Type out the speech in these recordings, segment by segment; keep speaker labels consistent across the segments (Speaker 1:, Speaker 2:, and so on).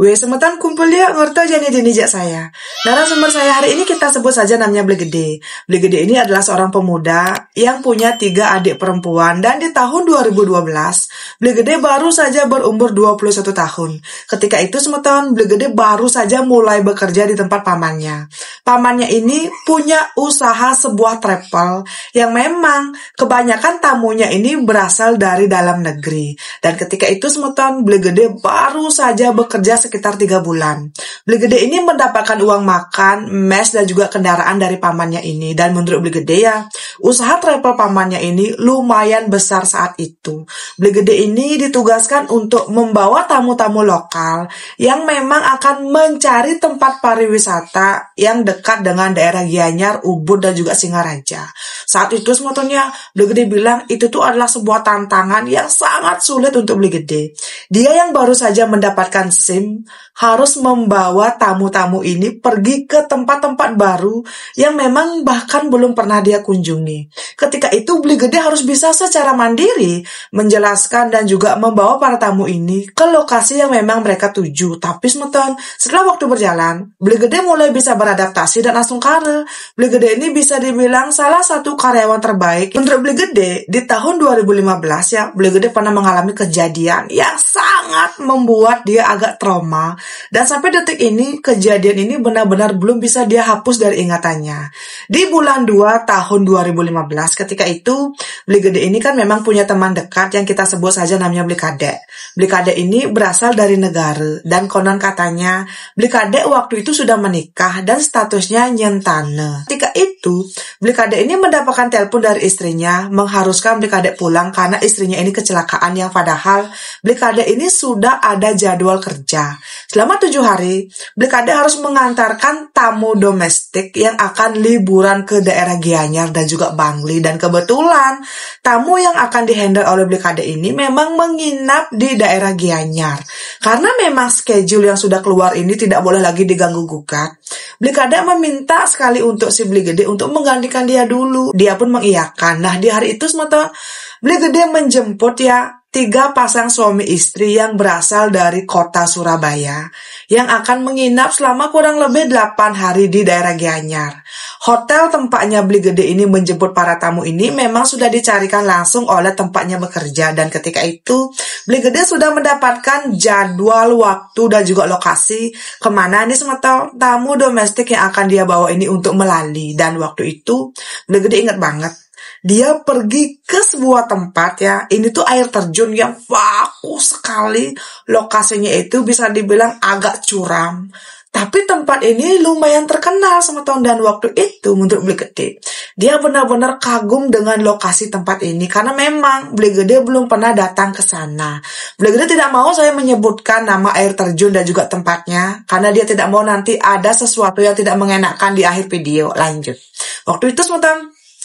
Speaker 1: Weh, semetan kumpul ya ngerti jenis-jenis saya. Narasumber saya hari ini kita sebut saja namanya Beli Gede. Beli Gede ini adalah seorang pemuda yang punya 3 adik perempuan dan di tahun 2012, Beli Gede baru saja berumur 21 tahun. Ketika itu semetan Beli Gede baru saja mulai bekerja di tempat pamannya. Pamannya ini punya usaha sebuah travel yang memang kebanyakan tamunya ini berasal dari dalam negeri. Dan ketika itu semetan Beli Gede baru saja bekerja sekitar 3 bulan. Beli Gede ini mendapatkan uang makan, mes, dan juga kendaraan dari pamannya ini. Dan menurut Beli Gede ya, usaha travel pamannya ini lumayan besar saat itu. Beli Gede ini ditugaskan untuk membawa tamu-tamu lokal yang memang akan mencari tempat pariwisata yang dekat dengan daerah Gianyar, Ubud, dan juga Singaraja. Saat itu sebetulnya Beli Gede bilang itu tuh adalah sebuah tantangan yang sangat sulit untuk Beli Gede. Dia yang baru saja mendapatkan SIM harus membawa tamu-tamu ini pergi ke tempat-tempat baru yang memang bahkan belum pernah dia kunjungi. Ketika itu Beli Gede harus bisa secara mandiri menjelaskan dan juga membawa para tamu ini ke lokasi yang memang mereka tuju. Tapi setelah waktu berjalan, Beli Gede mulai bisa beradaptasi dan langsung karir. Beli Gede ini bisa dibilang salah satu karyawan terbaik. Menurut Beli Gede, di tahun 2015 ya, Beli Gede pernah mengalami kejadian yang sangat membuat dia agak trauma. Dan sampai detik ini, kejadian ini benar-benar belum bisa dia hapus dari ingatannya. Di bulan 2 tahun 2015, ketika itu, Beli Gede ini kan memang punya teman dekat yang kita sebut saja namanya Beli Kadek. Beli Kadek ini berasal dari negara, dan konon katanya, Beli Kadek waktu itu sudah menikah dan statusnya nyentane. Ketika itu, Beli Kadek ini mendapatkan telepon dari istrinya, mengharuskan Beli Kadek pulang karena istrinya ini kecelakaan yang padahal Beli Kadek ini sudah ada jadwal kerja. Selama 7 hari, Beli Kadek harus mengantarkan tamu domestik yang akan liburan ke daerah Gianyar dan juga Bangli. Dan kebetulan, tamu yang akan dihandle oleh Beli Kadek ini memang menginap di daerah Gianyar. Karena memang schedule yang sudah keluar ini tidak boleh lagi diganggu-gugat, Beli Kadek meminta sekali untuk si Beli Gede untuk menggantikan dia dulu. Dia pun mengiyakan. Nah, di hari itu semata Beli Gede menjemput ya 3 pasang suami istri yang berasal dari kota Surabaya yang akan menginap selama kurang lebih 8 hari di daerah Gianyar. Hotel tempatnya Beli Gede ini menjemput para tamu ini memang sudah dicarikan langsung oleh tempatnya bekerja, dan ketika itu Beli Gede sudah mendapatkan jadwal, waktu, dan juga lokasi kemana nih semua tamu domestik yang akan dia bawa ini untuk melali. Dan waktu itu Beli Gede ingat banget, dia pergi ke sebuah tempat ya, ini tuh air terjun yang bagus sekali, lokasinya itu bisa dibilang agak curam. Tapi tempat ini lumayan terkenal sama tahun, dan waktu itu menurut Beli Gede, dia benar-benar kagum dengan lokasi tempat ini karena memang Beli Gede belum pernah datang ke sana. Beli Gede tidak mau saya menyebutkan nama air terjun dan juga tempatnya karena dia tidak mau nanti ada sesuatu yang tidak mengenakan di akhir video. Lanjut. Waktu itu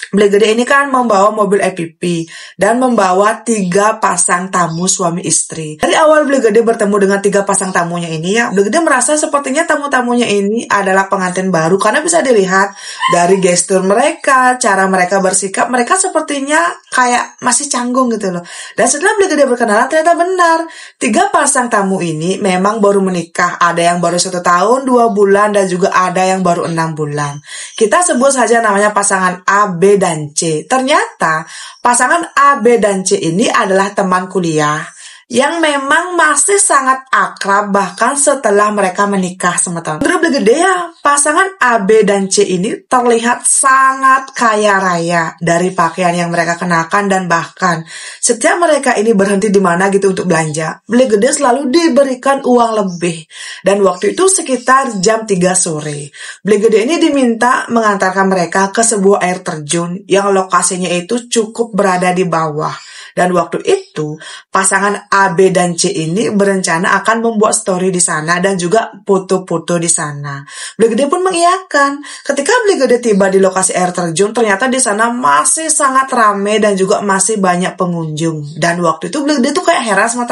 Speaker 1: Beli Gede ini kan membawa mobil EPP dan membawa 3 pasang tamu suami istri. Dari awal Beli Gede bertemu dengan 3 pasang tamunya ini ya, Beli Gede merasa sepertinya tamu-tamunya ini adalah pengantin baru karena bisa dilihat dari gestur mereka, cara mereka bersikap, mereka sepertinya kayak masih canggung gitu loh. Dan setelah Beli Gede berkenalan, ternyata benar, 3 pasang tamu ini memang baru menikah. Ada yang baru 1 tahun, 2 bulan, dan juga ada yang baru 6 bulan. Kita sebut saja namanya pasangan A, B, dan C. Ternyata pasangan A, B, dan C ini adalah teman kuliah yang memang masih sangat akrab bahkan setelah mereka menikah sementara. Menurut Beli Gede ya, pasangan A, B, dan C ini terlihat sangat kaya raya dari pakaian yang mereka kenakan, dan bahkan setiap mereka ini berhenti di mana gitu untuk belanja, Beli Gede selalu diberikan uang lebih. Dan waktu itu sekitar jam 3 sore, Beli Gede ini diminta mengantarkan mereka ke sebuah air terjun yang lokasinya itu cukup berada di bawah. Dan waktu itu, pasangan A, B, dan C ini berencana akan membuat story di sana dan juga foto-foto di sana. Beli Gede pun mengiyakan. Ketika Beli Gede tiba di lokasi air terjun, ternyata di sana masih sangat ramai dan juga masih banyak pengunjung. Dan waktu itu Beli Gede tuh kayak heran sama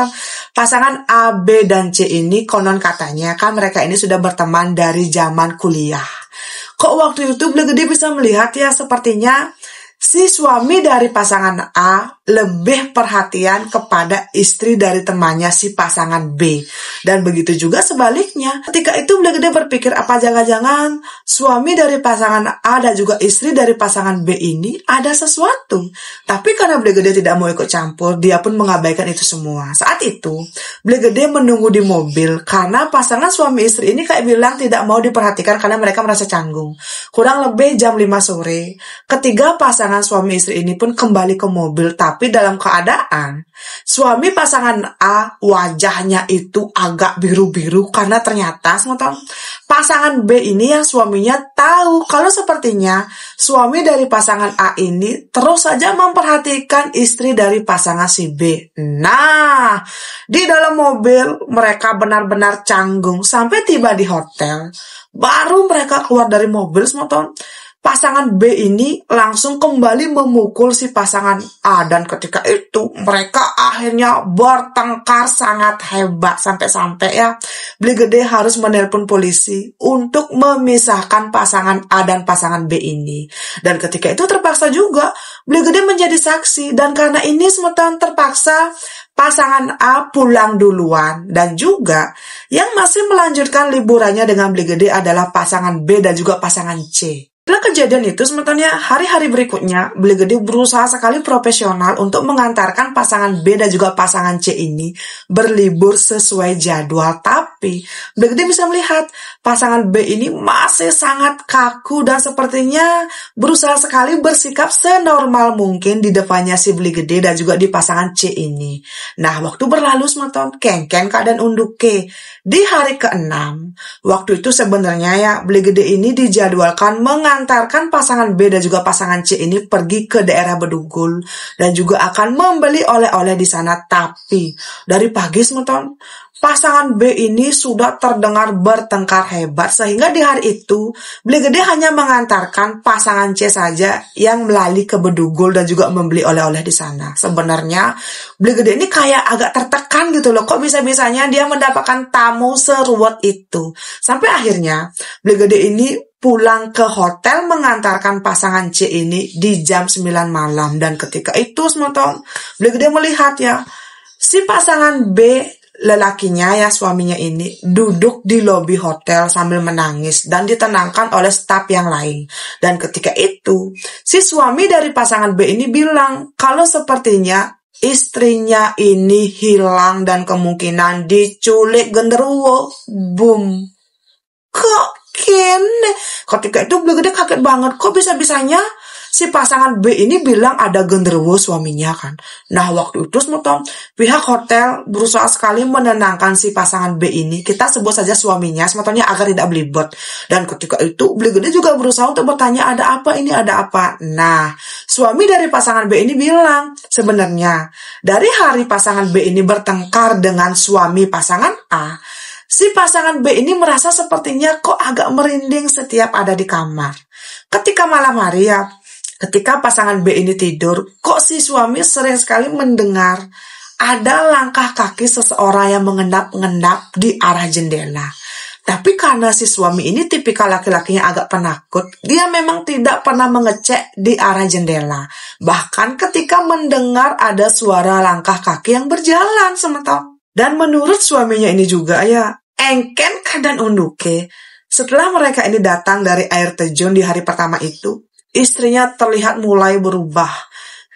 Speaker 1: pasangan A, B, dan C ini konon katanya kan mereka ini sudah berteman dari zaman kuliah. Kok waktu itu Beli Gede bisa melihat ya sepertinya si suami dari pasangan A lebih perhatian kepada istri dari temannya si pasangan B. Dan begitu juga sebaliknya. Ketika itu Bule Gede berpikir apa jangan-jangan suami dari pasangan A dan juga istri dari pasangan B ini ada sesuatu. Tapi karena Bule Gede tidak mau ikut campur, dia pun mengabaikan itu semua. Saat itu Bule Gede menunggu di mobil karena pasangan suami istri ini kayak bilang tidak mau diperhatikan karena mereka merasa canggung. Kurang lebih jam 5 sore, ketiga pasangan suami istri ini pun kembali ke mobil, tapi dalam keadaan suami pasangan A wajahnya itu agak biru-biru karena ternyata pasangan B ini yang suaminya tahu kalau sepertinya suami dari pasangan A ini terus saja memperhatikan istri dari pasangan si B. Nah, di dalam mobil mereka benar-benar canggung sampai tiba di hotel. Baru mereka keluar dari mobil, pasangan B ini langsung kembali memukul si pasangan A. Dan ketika itu mereka akhirnya bertengkar sangat hebat. Sampai-sampai ya Bule Gede harus menelpon polisi untuk memisahkan pasangan A dan pasangan B ini. Dan ketika itu terpaksa juga Bule Gede menjadi saksi. Dan karena ini terpaksa pasangan A pulang duluan. Dan juga yang masih melanjutkan liburannya dengan Bule Gede adalah pasangan B dan juga pasangan C. Setelah kejadian itu, sebenarnya hari-hari berikutnya, Bule Gede berusaha sekali profesional untuk mengantarkan pasangan B dan juga pasangan C ini berlibur sesuai jadwal. Tapi, Bule Gede bisa melihat pasangan B ini masih sangat kaku dan sepertinya berusaha sekali bersikap senormal mungkin di depannya si Bule Gede dan juga di pasangan C ini. Nah, waktu berlalu kengken keadaan unduke. Di hari ke-6, waktu itu sebenarnya ya Bule Gede ini dijadwalkan mengantarkan pasangan B dan juga pasangan C ini pergi ke daerah Bedugul dan juga akan membeli oleh-oleh di sana. Tapi dari pagi pasangan B ini sudah terdengar bertengkar hebat sehingga di hari itu Bule Gede hanya mengantarkan pasangan C saja yang melalui ke Bedugul dan juga membeli oleh-oleh di sana. Sebenarnya Bule Gede ini kayak agak tertekan gitu loh, kok bisa-bisanya dia mendapatkan tamu seruat itu. Sampai akhirnya Bule Gede ini pulang ke hotel mengantarkan pasangan C ini di jam 9 malam. Dan ketika itu Bule Gede melihat ya si pasangan B, lelakinya ya suaminya ini duduk di lobi hotel sambil menangis dan ditenangkan oleh staf yang lain. Dan ketika itu si suami dari pasangan B ini bilang kalau sepertinya istrinya ini hilang dan kemungkinan diculik genderuwo. Boom. Kok gini? Ketika itu Bule Gede kaget banget, kok bisa-bisanya si pasangan B ini bilang ada genderuwo suaminya kan. Nah waktu itu pihak hotel berusaha sekali menenangkan si pasangan B ini. Kita sebut saja suaminya sebetulnya agar tidak belibet. Dan ketika itu Bule Gede juga berusaha untuk bertanya ada apa ini, ada apa. Nah suami dari pasangan B ini bilang sebenarnya dari hari pasangan B ini bertengkar dengan suami pasangan A, si pasangan B ini merasa sepertinya kok agak merinding setiap ada di kamar. Ketika malam hari ya, ketika pasangan B ini tidur, kok si suami sering sekali mendengar ada langkah kaki seseorang yang mengendap-endap di arah jendela. Tapi karena si suami ini tipikal laki-lakinya agak penakut, dia memang tidak pernah mengecek di arah jendela. Bahkan ketika mendengar ada suara langkah kaki yang berjalan sementara. Dan menurut suaminya ini juga ya, engken keadaan unduke. Setelah mereka ini datang dari air terjun di hari pertama itu, istrinya terlihat mulai berubah.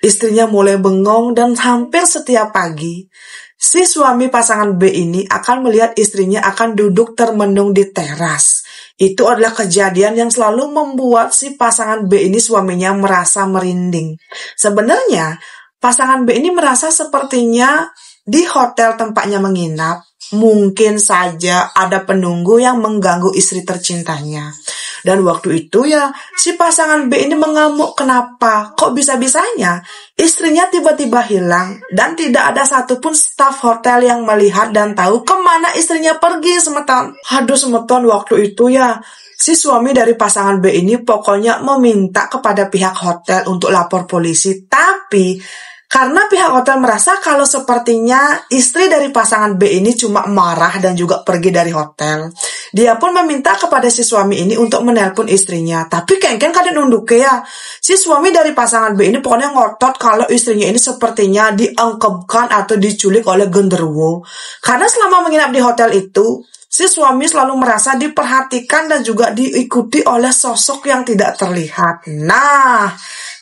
Speaker 1: Istrinya mulai bengong dan hampir setiap pagi, si suami pasangan B ini akan melihat istrinya akan duduk termenung di teras. Itu adalah kejadian yang selalu membuat si pasangan B ini suaminya merasa merinding. Sebenarnya, pasangan B ini merasa sepertinya di hotel tempatnya menginap, mungkin saja ada penunggu yang mengganggu istri tercintanya. Dan waktu itu ya, si pasangan B ini mengamuk kenapa? Kok bisa-bisanya istrinya tiba-tiba hilang dan tidak ada satupun staf hotel yang melihat dan tahu kemana istrinya pergi semeton. Aduh semeton waktu itu ya, si suami dari pasangan B ini pokoknya meminta kepada pihak hotel untuk lapor polisi. Tapi karena pihak hotel merasa kalau sepertinya istri dari pasangan B ini cuma marah dan juga pergi dari hotel, Dia pun meminta kepada si suami ini untuk menelpon istrinya. Tapi kengken kadang nunduk ya. Si suami dari pasangan B ini pokoknya ngotot kalau istrinya ini sepertinya diangkepkan atau diculik oleh genderuwo. Karena selama menginap di hotel itu, si suami selalu merasa diperhatikan dan juga diikuti oleh sosok yang tidak terlihat. Nah,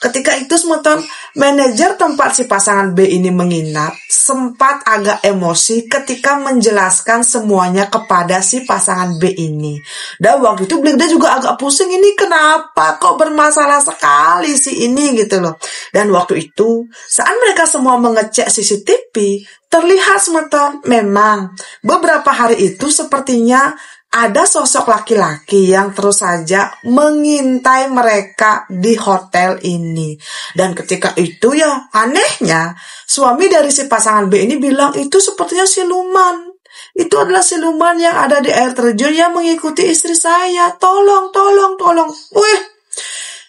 Speaker 1: ketika itu semeton, manajer tempat si pasangan B ini menginap sempat agak emosi ketika menjelaskan semuanya kepada si pasangan B ini. Dan waktu itu Bligda juga agak pusing, ini kenapa kok bermasalah sekali si ini gitu loh. Dan waktu itu saat mereka semua mengecek CCTV, terlihat semeton memang beberapa hari itu sepertinya ada sosok laki-laki yang terus saja mengintai mereka di hotel ini. Dan ketika itu ya anehnya, suami dari si pasangan B ini bilang itu sepertinya siluman. Itu adalah siluman yang ada di air terjun yang mengikuti istri saya. Tolong. Wih,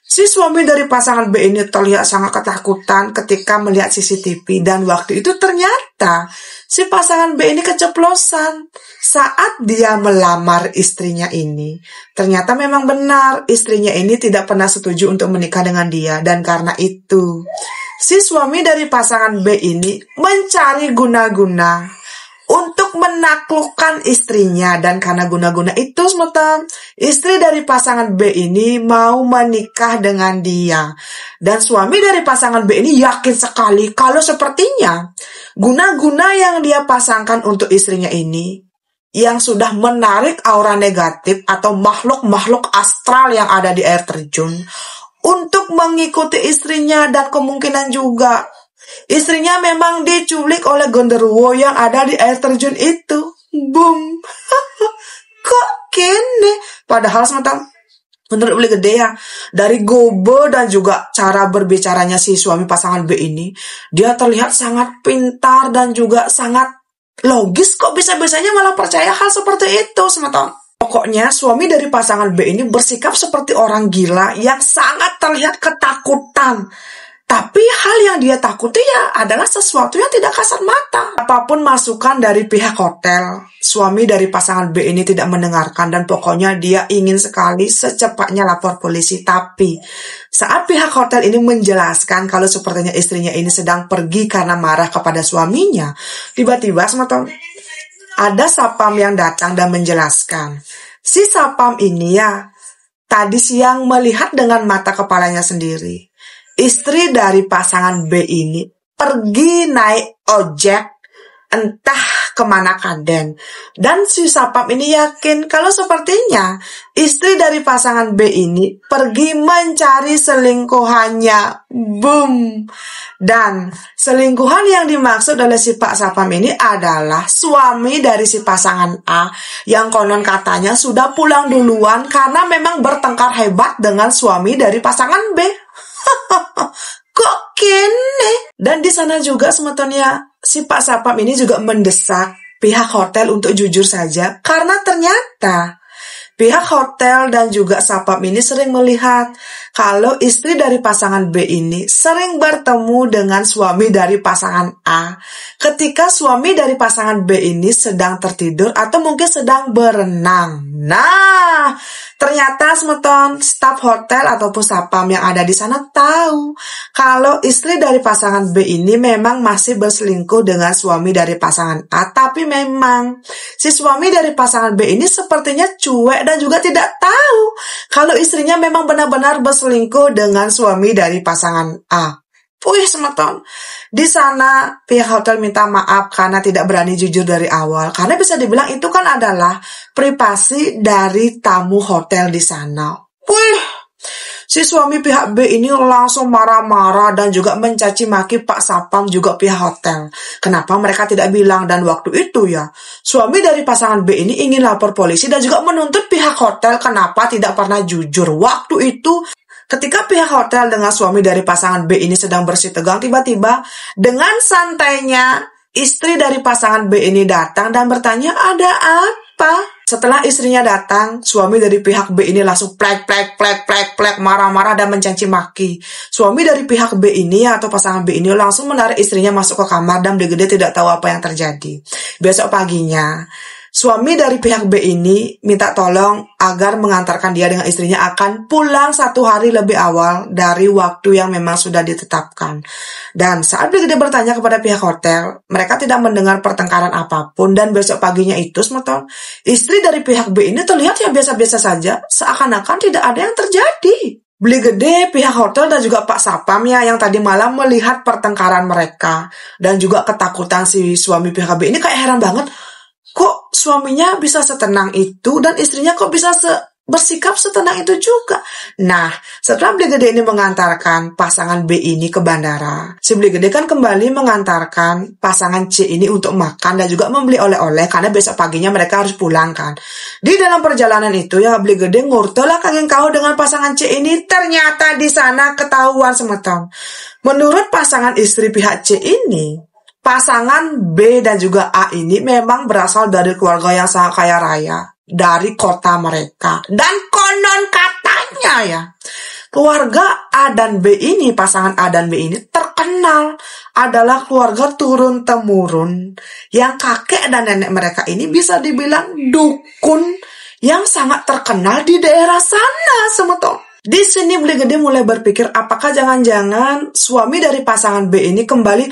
Speaker 1: si suami dari pasangan B ini terlihat sangat ketakutan ketika melihat CCTV. Dan waktu itu ternyata si pasangan B ini keceplosan. Saat dia melamar istrinya ini, ternyata memang benar istrinya ini tidak pernah setuju untuk menikah dengan dia. Dan karena itu, si suami dari pasangan B ini mencari guna-guna untuk menaklukkan istrinya. Dan karena guna-guna itu semeton, istri dari pasangan B ini mau menikah dengan dia. Dan suami dari pasangan B ini yakin sekali kalau sepertinya guna-guna yang dia pasangkan untuk istrinya ini yang sudah menarik aura negatif atau makhluk-makhluk astral yang ada di air terjun untuk mengikuti istrinya. Dan kemungkinan juga istrinya memang diculik oleh genderuwo yang ada di air terjun itu. Boom. Kok kene? Padahal sementara menurut Beli Gede ya, dari gobo dan juga cara berbicaranya si suami pasangan B ini, dia terlihat sangat pintar dan juga sangat logis. Kok bisa-bisanya malah percaya hal seperti itu semeton. Pokoknya suami dari pasangan B ini bersikap seperti orang gila yang sangat terlihat ketakutan. Tapi hal yang dia takuti ya adalah sesuatu yang tidak kasat mata. Apapun masukan dari pihak hotel, suami dari pasangan B ini tidak mendengarkan dan pokoknya dia ingin sekali secepatnya lapor polisi. Tapi saat pihak hotel ini menjelaskan kalau sepertinya istrinya ini sedang pergi karena marah kepada suaminya, tiba-tiba semeton ada sapam yang datang dan menjelaskan. Si sapam ini ya tadi siang melihat dengan mata kepalanya sendiri. Istri dari pasangan B ini pergi naik ojek entah kemana kaden. Dan si sapam ini yakin kalau sepertinya istri dari pasangan B ini pergi mencari selingkuhannya. Boom. Dan selingkuhan yang dimaksud oleh si Pak Sapam ini adalah suami dari si pasangan A yang konon katanya sudah pulang duluan karena memang bertengkar hebat dengan suami dari pasangan B. Kok kene? Dan di sana juga semetonnya si Pak Sapam ini juga mendesak pihak hotel untuk jujur saja karena ternyata pihak hotel dan juga Sapam ini sering melihat kalau istri dari pasangan B ini sering bertemu dengan suami dari pasangan A ketika suami dari pasangan B ini sedang tertidur atau mungkin sedang berenang. Nah, ternyata semeton staf hotel ataupun Sapam yang ada di sana tahu kalau istri dari pasangan B ini memang masih berselingkuh dengan suami dari pasangan A. Tapi memang si suami dari pasangan B ini sepertinya cuek dan juga tidak tahu kalau istrinya memang benar-benar berselingkuh dengan suami dari pasangan A. Wih semeton, di sana pihak hotel minta maaf karena tidak berani jujur dari awal. Karena bisa dibilang itu kan adalah privasi dari tamu hotel di sana. Wih, si suami pihak B ini langsung marah-marah dan juga mencaci maki Pak Sapam juga pihak hotel. Kenapa mereka tidak bilang? Dan waktu itu ya, suami dari pasangan B ini ingin lapor polisi dan juga menuntut pihak hotel kenapa tidak pernah jujur. Waktu itu ketika pihak hotel dengan suami dari pasangan B ini sedang bersih tegang, tiba-tiba dengan santainya istri dari pasangan B ini datang dan bertanya, ada apa? Setelah istrinya datang, suami dari pihak B ini langsung plek, marah-marah dan mencaci maki. Suami dari pihak B ini atau pasangan B ini langsung menarik istrinya masuk ke kamar dan Beli Gede tidak tahu apa yang terjadi. Besok paginya, Suami dari pihak B ini minta tolong agar mengantarkan dia dengan istrinya akan pulang 1 hari lebih awal dari waktu yang memang sudah ditetapkan. Dan saat Brigade bertanya kepada pihak hotel, mereka tidak mendengar pertengkaran apapun dan besok paginya itu, semeton, istri dari pihak B ini terlihat ya biasa-biasa saja, seakan-akan tidak ada yang terjadi. Brigade, pihak hotel dan juga Pak Sapam ya yang tadi malam melihat pertengkaran mereka dan juga ketakutan si suami pihak B ini kayak heran banget. Kok suaminya bisa setenang itu dan istrinya kok bisa bersikap setenang itu juga. Nah, setelah Brigade ini mengantarkan pasangan B ini ke bandara, si Brigade kan kembali mengantarkan pasangan C ini untuk makan dan juga membeli oleh-oleh karena besok paginya mereka harus pulang kan. Di dalam perjalanan itu ya Brigade ngurtelah kangen kau dengan pasangan C ini, ternyata di sana ketahuan semeton. Menurut pasangan istri pihak C ini, pasangan B dan juga A ini memang berasal dari keluarga yang sangat kaya raya dari kota mereka. Dan konon katanya ya, keluarga A dan B ini, pasangan A dan B ini terkenal adalah keluarga turun-temurun yang kakek dan nenek mereka ini bisa dibilang dukun yang sangat terkenal di daerah sana, semeton. Di sini Brigade mulai berpikir apakah jangan-jangan suami dari pasangan B ini kembali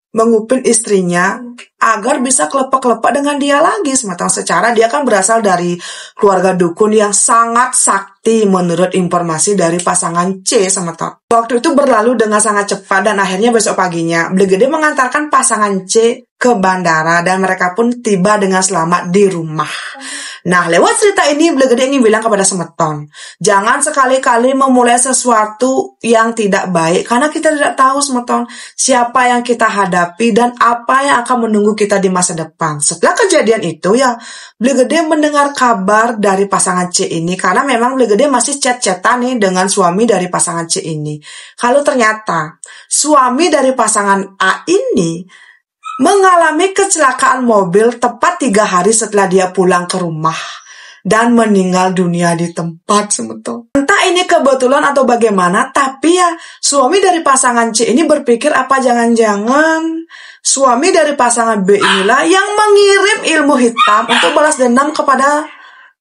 Speaker 1: mengupin istrinya agar bisa kelepek-kelepek dengan dia lagi, semeton. Secara dia kan berasal dari keluarga dukun yang sangat sakti menurut informasi dari pasangan C, semeton. Waktu itu berlalu dengan sangat cepat dan akhirnya besok paginya Brigade mengantarkan pasangan C ke bandara dan mereka pun tiba dengan selamat di rumah. Nah, lewat cerita ini Brigade ingin bilang kepada semeton, jangan sekali-kali memulai sesuatu yang tidak baik karena kita tidak tahu, semeton, siapa yang kita hadapi dan apa yang akan menunggu kita di masa depan. Setelah kejadian itu ya Brigade mendengar kabar dari pasangan C ini karena memang Brigade masih chat-chatan nih dengan suami dari pasangan C ini. Kalau ternyata suami dari pasangan A ini mengalami kecelakaan mobil tepat 3 hari setelah dia pulang ke rumah dan meninggal dunia di tempat, semeton. Entah ini kebetulan atau bagaimana, tapi ya suami dari pasangan C ini berpikir apa jangan-jangan suami dari pasangan B inilah yang mengirim ilmu hitam untuk balas dendam kepada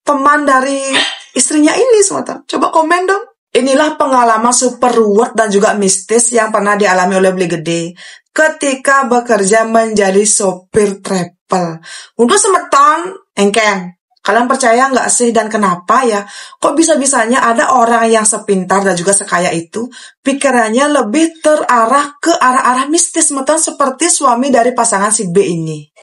Speaker 1: teman dari istrinya ini, semeton. Coba komen dong. Inilah pengalaman super ruwet dan juga mistis yang pernah dialami oleh Brigade ketika bekerja menjadi sopir travel. Untuk semeton, engken, kalian percaya nggak sih dan kenapa ya? Kok bisa-bisanya ada orang yang sepintar dan juga sekaya itu, pikirannya lebih terarah ke arah-arah mistis, semeton, seperti suami dari pasangan si B ini.